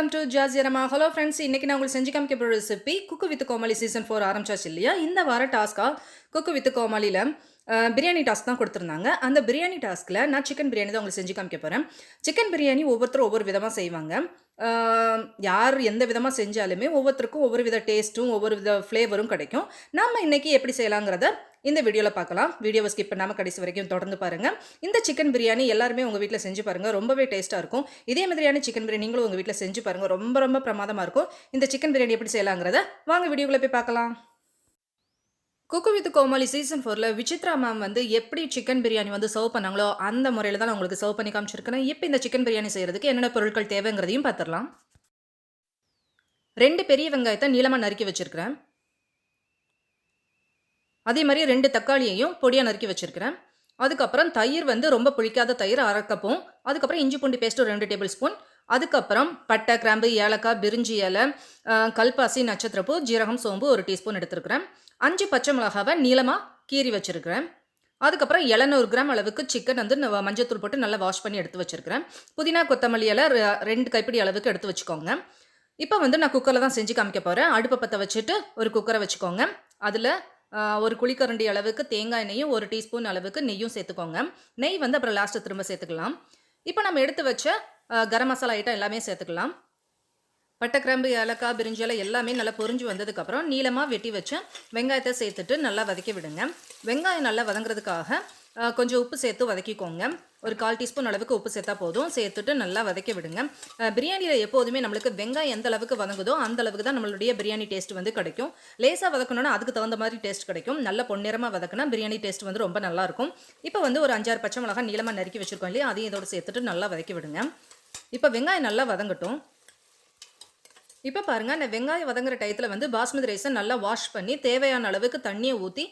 Welcome to ஜாஸி அரமா. Hello friends, இன்றைக்கி நான் உங்களுக்கு செஞ்சு காமிக்க போகிற recipe cook with Comali season 4 ஆரம்பிச்சாச்சு இல்லையா? இந்த வார டாஸ்க்காக குக்கு வித் கோமாளியில் பிரியாணி டாஸ்க் தான் கொடுத்துருந்தாங்க. அந்த பிரியாணி டாஸ்கில் நான் சிக்கன் பிரியாணி தான் உங்களுக்கு செஞ்சு காமிக்க போகிறேன். சிக்கன் பிரியாணி ஒவ்வொருத்தரும் ஒவ்வொரு விதமாக செய்வாங்க. யார் எந்த விதமாக செஞ்சாலுமே ஒவ்வொருத்தருக்கும் ஒவ்வொரு வித டேஸ்ட்டும் ஒவ்வொரு வித ஃப்ளேவரும் கிடைக்கும். நம்ம இன்றைக்கி எப்படி செய்யலாங்கிறத இந்த வீடியோவில் பார்க்கலாம். வீடியோவை ஸ்கிப் பண்ணாமல் கடைசி வரைக்கும் தொடர்ந்து பாருங்கள். இந்த சிக்கன் பிரியாணி எல்லாருமே உங்கள் வீட்டில் செஞ்சு பாருங்கள், ரொம்பவே டேஸ்ட்டாக இருக்கும். இதே மாதிரியான சிக்கன் பிரியாணி நீங்களும் உங்கள் வீட்டில் செஞ்சு பாருங்கள், ரொம்ப ரொம்ப பிரமாதமாக இருக்கும். இந்த சிக்கன் பிரியாணி எப்படி செய்யலாங்கிறத வாங்க வீடியோக்குள்ளே போய் பார்க்கலாம். குக்கு வித் கோமாளி சீசன் 4ல் விசித்ரா மேம் எப்படி சிக்கன் பிரியாணி சர்வ் பண்ணாங்களோ அந்த முறையில் தான் நான் உங்களுக்கு சர்வ் பண்ணி காமிச்சிருக்கேன். இப்போ இந்த சிக்கன் பிரியாணி செய்கிறதுக்கு என்னென்ன பொருட்கள் தேவைங்கிறதையும் பார்த்துடலாம். 2 பெரிய வெங்காயத்தை நீளமாக நறுக்கி வச்சுருக்கிறேன். அதே மாதிரி 2 தக்காளியையும் பொடியாக நறுக்கி வச்சுருக்கிறேன். அதுக்கப்புறம் தயிர் ரொம்ப புளிக்காத தயிர் 1/2 கப்பும், அதுக்கப்புறம் இஞ்சி பூண்டு பேஸ்ட்டு 2 டேபிள் ஸ்பூன், அதுக்கப்புறம் பட்டை, கிராம்பு, ஏலக்காய், பிரிஞ்சி இலை, கல்பாசி, நட்சத்திரப்பூ, ஜீரகம், சோம்பு 1 டீஸ்பூன் எடுத்துருக்கிறேன். 5 பச்சை மிளகாவை நீளமாக கீறி வச்சுருக்கிறேன். அதுக்கப்புறம் 700 கிராம் அளவுக்கு சிக்கன் மஞ்சத்தூள் போட்டு நல்லா வாஷ் பண்ணி எடுத்து வச்சுருக்கிறேன். புதினா, கொத்தமல்லி இலை 2 கைப்பிடி அளவுக்கு எடுத்து வச்சுக்கோங்க. இப்போ நான் குக்கரில் தான் செஞ்சு காமிக்க போகிறேன். அடுப்பை பற்ற வச்சுட்டு ஒரு குக்கரை வச்சுக்கோங்க. அதில் 1 குழிக்கரண்டி அளவுக்கு தேங்காய் எண்ணெயும் 1 டீஸ்பூன் அளவுக்கு நெய்யும் சேர்த்துக்கோங்க. நெய் அப்புறம் லாஸ்ட்டு திரும்ப சேர்த்துக்கலாம். இப்போ நம்ம எடுத்து வச்ச கரம் மசாலா ஐட்டம் எல்லாமே சேர்த்துக்கலாம். பட்டை, கிராம்பு, ஏலக்காய், பிரிஞ்சி இலை எல்லாமே நல்லா பொரிஞ்சு வந்ததுக்கப்புறம் நீளமாக வெட்டி வச்சு வெங்காயத்தை சேர்த்துட்டு நல்லா வதக்கி விடுங்க. வெங்காயம் நல்லா வதங்குறதுக்காக கொஞ்சம் உப்பு சேர்த்து வதக்கிக்கோங்க. ஒரு 1/4 டீஸ்பூன் அளவுக்கு உப்பு சேர்த்தா போதும். சேர்த்துட்டு நல்லா வதக்கி விடுங்க. பிரியாணியில் எப்போதுமே நம்மளுக்கு வெங்காயம் எந்த அளவுக்கு வதங்குதோ அந்த அளவுக்கு தான் நம்மளுடைய பிரியாணி டேஸ்ட் கிடைக்கும். லேசாக வதக்கணும்னா அதுக்கு தகுந்த மாதிரி டேஸ்ட் கிடைக்கும். நல்ல பொன்னிறமாக வதக்கினா பிரியாணி டேஸ்ட் ரொம்ப நல்லாயிருக்கும். இப்போ ஒரு 5-6 பச்சை மிளகாய் நீளமாக நறுக்கி வச்சுருக்கோம் இல்லையா, அதையும் இதோடு சேர்த்துட்டு நல்லா வதக்கி விடுங்க. இப்போ வெங்காயம் நல்லா வதங்கட்டும். இப்போ பாருங்கள், நான் வெங்காயம் வதங்குற டயத்தில் பாஸ்மதி ரைஸை நல்லா வாஷ் பண்ணி தேவையான அளவுக்கு தண்ணியை ஊற்றி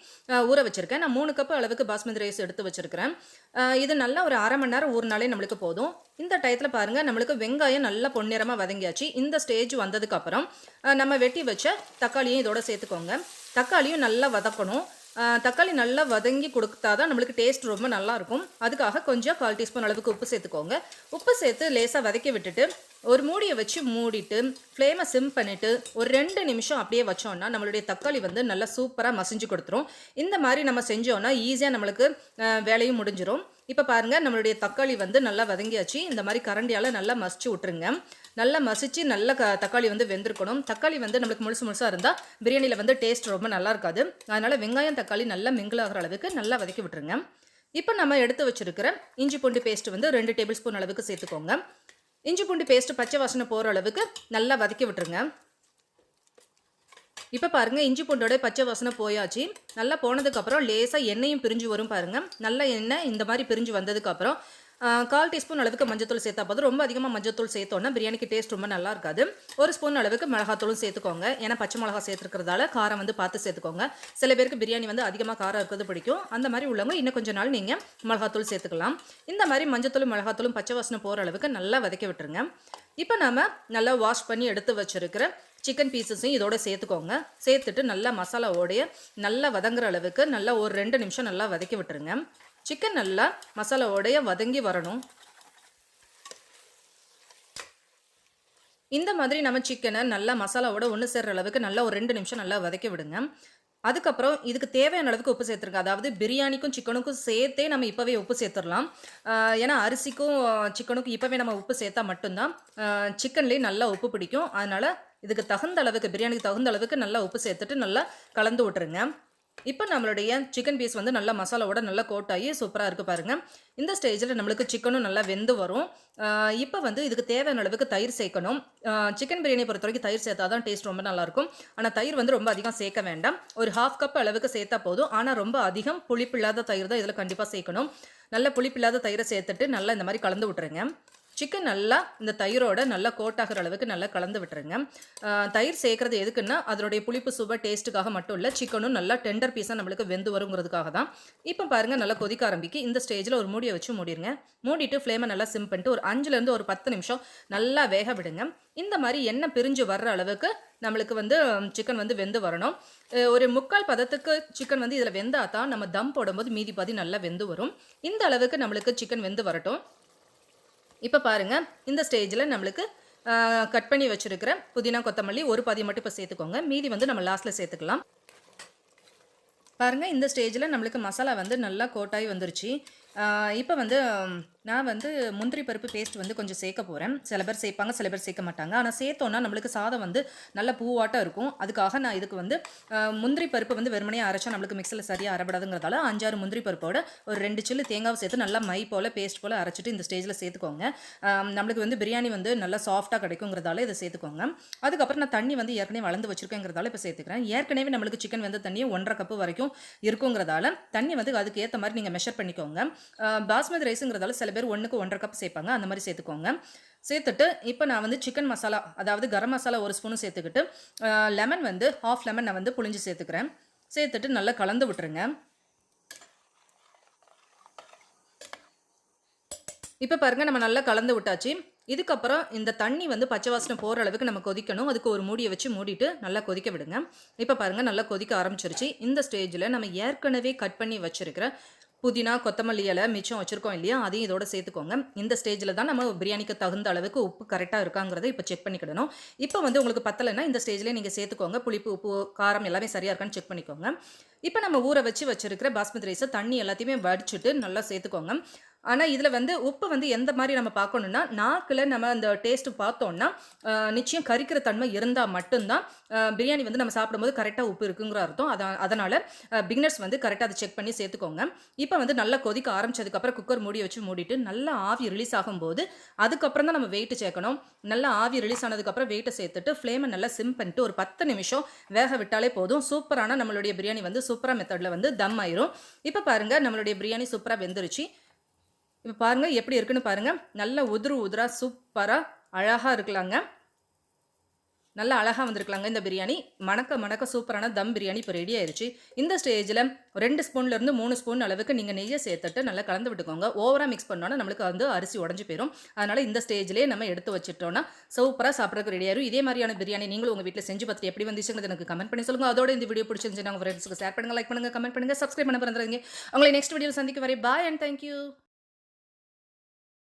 ஊற வச்சுருக்கேன். நான் 3 கப்பு அளவுக்கு பாஸ்மதி ரைஸ் எடுத்து வச்சுருக்கிறேன். இது நல்லா ஒரு 1/2 மணி நேரம் ஊறினாலே நம்மளுக்கு போதும். இந்த டயத்தில் பாருங்கள், நம்மளுக்கு வெங்காயம் நல்லா பொன்னிறமாக வதங்கியாச்சு. இந்த ஸ்டேஜ் வந்ததுக்கப்புறம் நம்ம வெட்டி வச்ச தக்காளியும் இதோட சேர்த்துக்கோங்க. தக்காளியும் நல்லா வதக்கணும். தக்காளி நல்லா வதங்கி கொடுத்தா தான் நம்மளுக்கு டேஸ்ட் ரொம்ப நல்லாயிருக்கும். அதுக்காக கொஞ்சம் 1/4 டீஸ்பூன் அளவுக்கு உப்பு சேர்த்துக்கோங்க. உப்பு சேர்த்து லேசாக வதக்கி விட்டுட்டு ஒரு மூடியை வச்சு மூடிட்டு ஃப்ளேமை சிம் பண்ணிவிட்டு ஒரு 2 நிமிஷம் அப்படியே வச்சோன்னா நம்மளுடைய தக்காளி நல்லா சூப்பராக மசிஞ்சு கொடுத்துரும். இந்த மாதிரி நம்ம செஞ்சோன்னா ஈஸியாக நம்மளுக்கு வேலையும் முடிஞ்சிடும். இப்போ பாருங்கள், நம்மளுடைய தக்காளி நல்லா வதங்கியாச்சு. இந்த மாதிரி கரண்டியால் நல்லா மசிச்சு விட்டுருங்க. நல்லா மசிச்சு நல்லா தக்காளி வெந்திருக்கணும். தக்காளி நம்மளுக்கு முழுசாக இருந்தால் பிரியாணியில் டேஸ்ட் ரொம்ப நல்லா இருக்காது. அதனால் வெங்காயம் தக்காளி நல்லா மிங்கிள் ஆகிற அளவுக்கு நல்லா வதக்கி விட்டுருங்க. இப்போ நம்ம எடுத்து வச்சுருக்கிற இஞ்சி பூண்டு பேஸ்ட்டு 2 டேபிள் ஸ்பூன் அளவுக்கு சேர்த்துக்கோங்க. இஞ்சி பூண்டு பேஸ்ட்டு பச்சை வாசனை போகிற அளவுக்கு நல்லா வதக்கி விட்டுருங்க. இப்போ பாருங்கள், இஞ்சி பூண்டோட பச்சை வாசனை போயாச்சு. நல்லா போனதுக்கப்புறம் லேசாக எண்ணெயும் பிரிஞ்சு வரும் பாருங்கள். நல்ல எண்ணெய் இந்த மாதிரி பிரிஞ்சு வந்ததுக்கப்புறம் 1/4 டீஸ்பூன் அளவுக்கு மஞ்சத்தூள் சேர்த்தா போதும். ரொம்ப அதிகமாக மஞ்சத்தூள் சேர்த்தோன்னா பிரியாணிக்கு டேஸ்ட் ரொம்ப நல்லா இருக்காது. 1 ஸ்பூன் அளவுக்கு மிளகாத்தூளும் சேர்த்துக்கோங்க. ஏன்னா பச்சை மிளகா சேர்த்துக்கிறதால காரம் பார்த்து சேர்த்துக்கோங்க. சில பேருக்கு பிரியாணி அதிகமாக காரம் இருக்கிறது பிடிக்கும். அந்த மாதிரி உள்ளவங்க இன்னும் கொஞ்சம் நாள் நீங்கள் மிளகாத்தூள் சேர்த்துக்கலாம். இந்த மாதிரி மஞ்சத்தூளும் மிளகாத்தூளும் பச்சை வாசனை போகிற அளவுக்கு நல்லா வதக்கி விட்டுருங்க. இப்போ நம்ம நல்லா வாஷ் பண்ணி எடுத்து வச்சுருக்கிற சிக்கன் பீசஸையும் இதோட சேர்த்துக்கோங்க. சேர்த்துட்டு நல்லா மசாலாவோடைய நல்லா வதங்குற அளவுக்கு நல்லா ஒரு 2 நிமிஷம் நல்லா வதக்கி விட்டுருங்க. சிக்கன் நல்லா மசாலாவோடைய வதங்கி வரணும். இந்த மாதிரி நம்ம சிக்கனை நல்லா மசாலாவோட ஒன்று சேர்ற அளவுக்கு நல்லா ஒரு 2 நிமிஷம் நல்லா வதக்கி விடுங்க. அதுக்கப்புறம் இதுக்கு தேவையான அளவுக்கு உப்பு சேர்த்துருங்க. அதாவது பிரியாணிக்கும் சிக்கனுக்கும் சேர்த்தே நம்ம இப்போவே உப்பு சேர்த்துடலாம். ஏன்னா அரிசிக்கும் சிக்கனுக்கும் இப்போவே நம்ம உப்பு சேர்த்தா மட்டும்தான் சிக்கன்லேயே நல்லா உப்பு பிடிக்கும். அதனால் இதுக்கு தகுந்த அளவுக்கு பிரியாணிக்கு தகுந்த அளவுக்கு நல்லா உப்பு சேர்த்துட்டு நல்லா கலந்து விட்டுருங்க. இப்போ நம்மளுடைய சிக்கன் பீஸ் நல்லா மசாலாவோட நல்லா கோட்டாகி சூப்பராக இருக்குது பாருங்கள். இந்த ஸ்டேஜில் நம்மளுக்கு சிக்கனும் நல்லா வெந்து வரும். இப்போ இதுக்கு தேவையான அளவுக்கு தயிர் சேர்க்கணும். சிக்கன் பிரியாணி பொறுத்த வரைக்கும் தயிர் சேர்த்தா தான் டேஸ்ட் ரொம்ப நல்லாயிருக்கும். ஆனால் தயிர் ரொம்ப அதிகம் சேர்க்க வேண்டாம். ஒரு 1/2 கப் அளவுக்கு சேர்த்தா போதும். ஆனால் ரொம்ப அதிகம் புளிப்பில்லாத தயிர் தான் இதில் கண்டிப்பாக சேர்க்கணும். நல்ல புளிப்பில்லாத தயிரை சேர்த்துட்டு நல்லா இந்த மாதிரி கலந்து விட்டுருங்க. சிக்கன் நல்லா இந்த தயிரோட நல்லா கோட்டாகிற அளவுக்கு நல்லா கலந்து விட்டுருங்க. தயிர் சேர்க்குறது எதுக்குன்னா அதனுடைய புளிப்பு சுவை டேஸ்ட்டுக்காக மட்டும் இல்லை, சிக்கனும் நல்லா டெண்டர் பீஸாக நம்மளுக்கு வெந்து வருங்கிறதுக்காக தான். இப்போ பாருங்கள், நல்லா கொதிக்க ஆரம்பிக்கு. இந்த ஸ்டேஜில் ஒரு மூடியை வச்சு மூடிடுங்க. மூடிட்டு ஃப்ளேமை நல்லா சிம் பண்ணிட்டு ஒரு 5லேருந்து ஒரு 10 நிமிஷம் நல்லா வேக விடுங்க. இந்த மாதிரி எண்ணெய் பிரிஞ்சு வர்ற அளவுக்கு நம்மளுக்கு சிக்கன் வெந்து வரணும். ஒரு 3/4 பதத்துக்கு சிக்கன் இதில் வெந்தா தான் நம்ம தம் போடும்போது மீதி பாதி நல்லா வெந்து வரும். இந்த அளவுக்கு நம்மளுக்கு சிக்கன் வெந்து வரட்டும். இப்போ பாருங்கள், இந்த ஸ்டேஜில் நம்மளுக்கு கட் பண்ணி வச்சுருக்கிற புதினா கொத்தமல்லி ஒரு பாதி மட்டும் இப்போ சேர்த்துக்கோங்க. மீதி வந்து நம்ம லாஸ்ட்டில் சேர்த்துக்கலாம். பாருங்கள், இந்த ஸ்டேஜில் நம்மளுக்கு மசாலா வந்து நல்லா கோட்டாகி வந்துருச்சு. இப்போ வந்து நான் வந்து முந்திரி பருப்பு பேஸ்ட் வந்து கொஞ்சம் சேர்க்க போகிறேன். சில பேர் சேர்ப்பாங்க, சில பேர் சேர்க்க மாட்டாங்க. ஆனால் சேர்த்தோன்னா நம்மளுக்கு சாதம் வந்து நல்ல பூவாட்டம் இருக்கும். அதுக்காக நான் இதுக்கு வந்து முந்திரி பருப்பு வந்து வெறுமனே அரைச்சா நம்மளுக்கு மிக்சியில் சரியாக அரைப்படாதுங்கிறதால 5-6 முந்திரி பருப்போட ஒரு 2 சில்லு தேங்காவை சேர்த்து நல்லா மை போல் பேஸ்ட் போல் அரைச்சிட்டு இந்த ஸ்டேஜில் சேர்த்துக்கோங்க. நம்மளுக்கு வந்து பிரியாணி வந்து நல்லா சாஃப்டாக கிடைக்குங்கிறதால இதை சேர்த்துக்கோங்க. அதுக்கப்புறம் நான் தண்ணி வந்து ஏற்கனவே வளர்ந்து வச்சுருக்கேங்கிறதால இப்போ சேர்த்துக்கிறேன். ஏற்கனவே நம்மளுக்கு சிக்கன் வந்து தண்ணியை 1.5 கப்பு வரைக்கும் இருக்குங்கிறதால தண்ணி வந்து அதுக்கு ஏற்ற மாதிரி நீங்கள் மெஷர் பண்ணிக்கோங்க. பாஸ்மதி ரைஸுங்கிறதால சில பேர் 1க்கு 1.5 கப் சேர்ப்பாங்க. அந்த மாதிரி சேர்த்துக்கோங்க. சேர்த்துட்டு இப்போ நான் வந்து சிக்கன் மசாலா, அதாவது கரம் மசாலா 1 ஸ்பூனும் சேர்த்துக்கிட்டு லெமன் வந்து ½ லெமன் நான் வந்து புழிஞ்சு சேர்த்துக்கிறேன். சேர்த்துட்டு நல்லா கலந்து விட்டுருங்க. இப்போ பாருங்கள், நம்ம நல்லா கலந்து விட்டாச்சு. இதுக்கப்புறம் இந்த தண்ணி வந்து பச்சை வாசனை போகிற அளவுக்கு நம்ம கொதிக்கணும். அதுக்கு ஒரு மூடியை வச்சு மூடிட்டு நல்லா கொதிக்க விடுங்க. இப்போ பாருங்கள், நல்லா கொதிக்க ஆரம்பிச்சிருச்சு. இந்த ஸ்டேஜில் நம்ம ஏற்கனவே கட் பண்ணி வச்சுருக்கிற புதினா கொத்தமல்லி இலை மிச்சம் வச்சுருக்கோம் இல்லையா, அதையும் இதோட சேர்த்துக்கோங்க. இந்த ஸ்டேஜில் தான் நம்ம பிரியாணிக்கு தகுந்த அளவுக்கு உப்பு கரெக்டாக இருக்காங்கிறத இப்போ செக் பண்ணிக்கிடணும். இப்போ வந்து உங்களுக்கு பத்தலைன்னா இந்த ஸ்டேஜ்லேயே நீங்கள் சேர்த்துக்கோங்க. புளிப்பு, உப்பு, காரம் எல்லாமே சரியாக இருக்கான்னு செக் பண்ணிக்கோங்க. இப்போ நம்ம ஊற வச்சுருக்கிற பாஸ்மதி ரைஸை தண்ணி எல்லாத்தையுமே வடிச்சுட்டு நல்லா சேர்த்துக்கோங்க. ஆனால் இதில் வந்து உப்பு வந்து எந்த மாதிரி நம்ம பார்க்கணுன்னா, நாக்கில் நம்ம அந்த டேஸ்ட்டு பார்த்தோன்னா நிச்சயம் கரிக்கிற தன்மை இருந்தால் மட்டும்தான் பிரியாணி வந்து நம்ம சாப்பிடும்போது கரெக்டாக உப்பு இருக்குங்கிற அர்த்தம். அதனால் பிகினர்ஸ் வந்து கரெக்டாக அதை செக் பண்ணி சேர்த்துக்கோங்க. இப்போ வந்து நல்லா கொதிக்க ஆரம்பிச்சதுக்கப்புறம் குக்கர் மூடி வச்சு மூடிட்டு நல்லா ஆவி ரிலீஸ் ஆகும்போது அதுக்கப்புறம் தான் நம்ம வெயிட்டு சேர்க்கணும். நல்லா ஆவி ரிலீஸ் ஆனதுக்கப்புறம் வெயிட்டை சேர்த்துட்டு ஃப்ளேமை நல்லா சிம் பண்ணிட்டு ஒரு 10 நிமிஷம் வேக விட்டாலே போதும். சூப்பரான நம்மளுடைய பிரியாணி வந்து சூப்பராக மெத்தடில் வந்து தம் ஆயிரும். இப்போ பாருங்கள், நம்மளுடைய பிரியாணி சூப்பராக வெந்துருச்சு. இப்போ பாருங்கள் எப்படி இருக்குன்னு பாருங்கள். நல்ல உதிரா சூப்பராக அழகாக இருக்கலாங்க. நல்லா அழகாக வந்திருக்கலாங்க இந்த பிரியாணி. மணக்க சூப்பரான தம் பிரியாணி இப்போ ரெடி ஆயிடுச்சு. இந்த ஸ்டேஜில் 2 ஸ்பூன்லேருந்து 3 ஸ்பூன் அளவுக்கு நீங்கள் நெய்யை சேர்த்துட்டு நல்லா கலந்து விட்டுக்கோங்க. ஓவராக மிக்ஸ் பண்ணோன்னா நம்மளுக்கு வந்து அரிசி உடஞ்சி போயிடும். அதனால் இந்த ஸ்டேஜ்லேயே நம்ம எடுத்து வச்சுட்டோன்னா சூப்பராக சாப்பிட்றதுக்கு ரெடி ஆயிரும். இதே மாதிரியான பிரியாணி நீங்களும் உங்கள் வீட்டில் செஞ்சு பார்த்துட்டு எப்படி வந்துச்சுங்கிறது எனக்கு கமெண்ட் பண்ணி சொல்லுங்கள். அதோட இந்த வீடியோ பிடிச்சிருந்துச்சுன்னா உங்கள் ஃப்ரெண்ட்ஸுக்கு ஷேர் பண்ணுங்கள், லைக் பண்ணுங்கள், கமெண்ட் பண்ணுங்கள், சப்ஸ்கிரைப் பண்ண பிறந்தவங்க. உங்களை நெக்ஸ்ட் வீடியோவில் சந்திக்க வரை பாய் அண்ட் தேங்க்யூ.